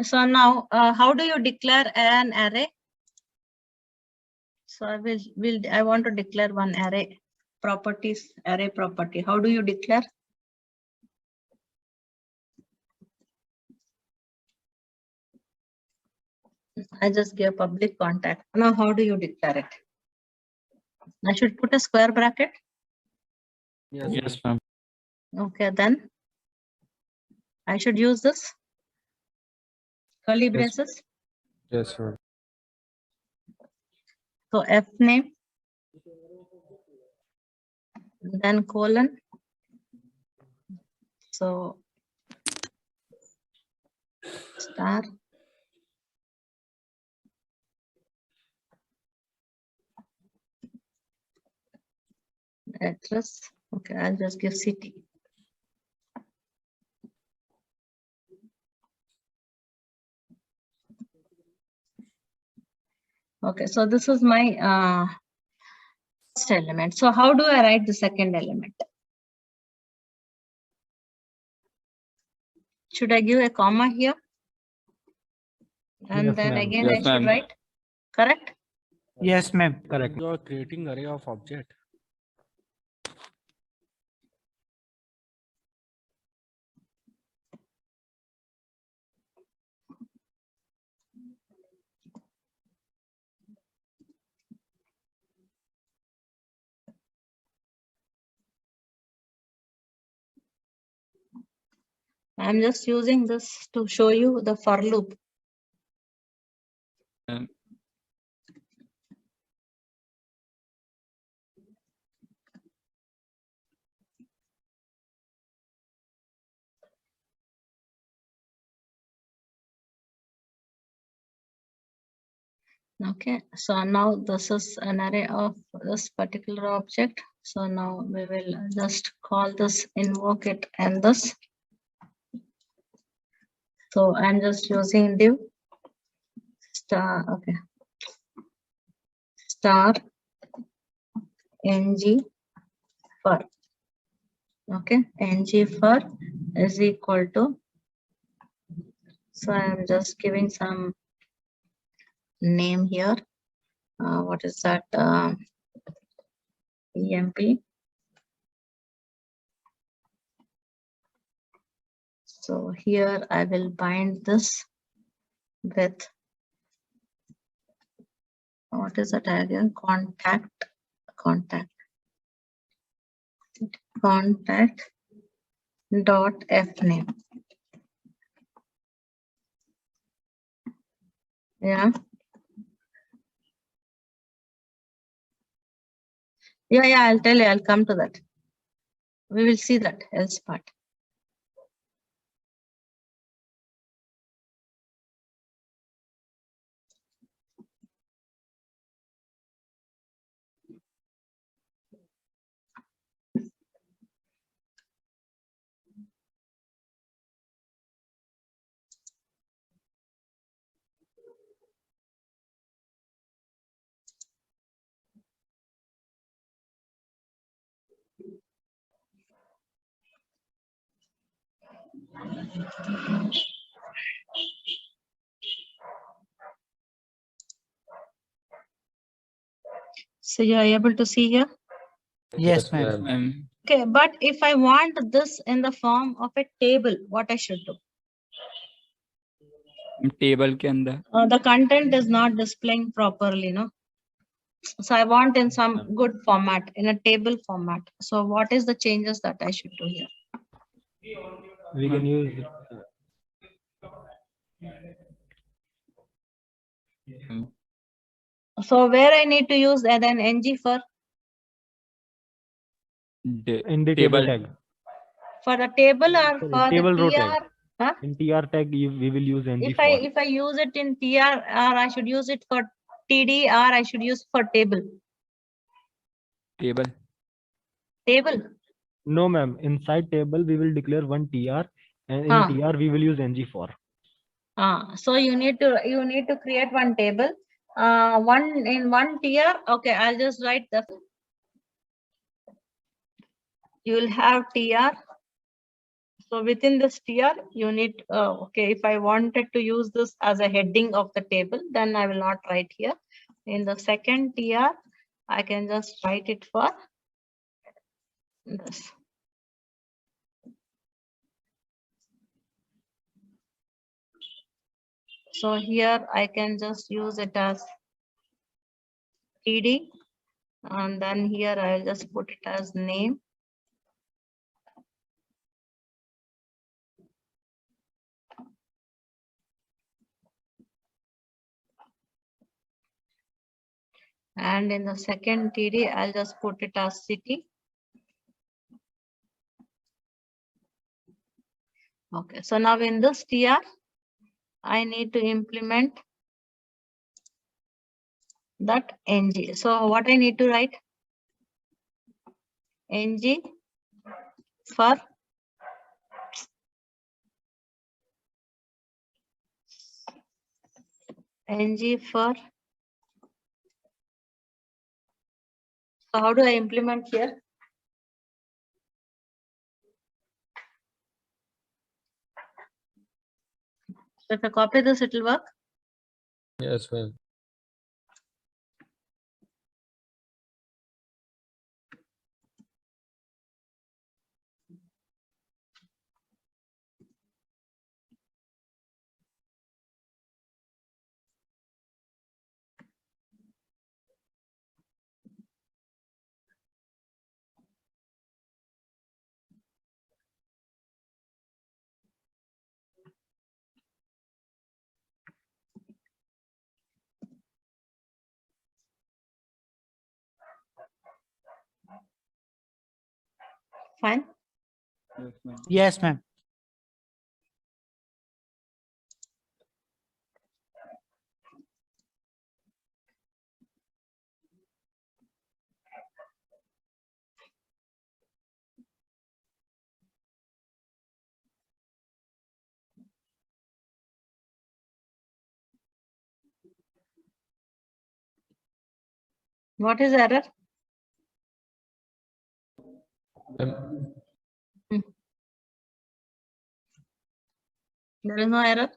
So now, how do you declare an array? So I want to declare one array properties, array property. How do you declare? I just give public contact. Now, how do you declare it? I should put a square bracket. Yes, ma'am. Okay, then I should use this curly braces. Yes, sir. So F name, then colon. So star. Address. Okay, I'll just give city. Okay, so this is my first element. So how do I write the second element? Should I give a comma here? And Yes, then ma'am. again Yes, I should ma'am. write, correct? Yes, ma'am. Correct. You are creating array of object. I'm just using this to show you the for loop. Um, Okay, so now this is an array of this particular object. So now we will just call this, invoke it, and this. So I'm just using div star, okay, star ngFor. Okay, ngFor is equal to, so I'm just giving some name here. What is that? EMP. So here I will bind this with, what is that again? Contact dot f name. Yeah. Yeah, I'll tell you, I'll come to that. We will see that else part. So you are able to see here? Yes, ma'am. Okay, but if I want this in the form of a table, what I should do? Table के अंदर. The content is not displaying properly, no? So I want in some good format, in a table format. So what is the changes that I should do here? We can use. So where I need to use then ngFor? In the table tag. For the table or Sorry, for table the row TR? tag. Huh? In TR tag, we will use If ngFor. I use it in TR, or I should use it for TD, or I should use for table? Table. Table. No, ma'am. Inside table, we will declare one TR, and in TR we will use ngFor. So you need to create one table. One TR. Okay, I'll just write the. You will have TR. So within this TR, you need, okay, if I wanted to use this as a heading of the table, then I will not write here. In the second TR, I can just write it for this. So here I can just use it as TD, and then here I will just put it as name. And in the second TD, I'll just put it as city. Okay, so now in this TR, I need to implement that NG. So what I need to write? NG for NG for. So how do I implement here? So if I copy this, it will work. Yes, ma'am. Fine. Yes, ma'am. Yes, ma'am. What is error? Ma'am, There is no error.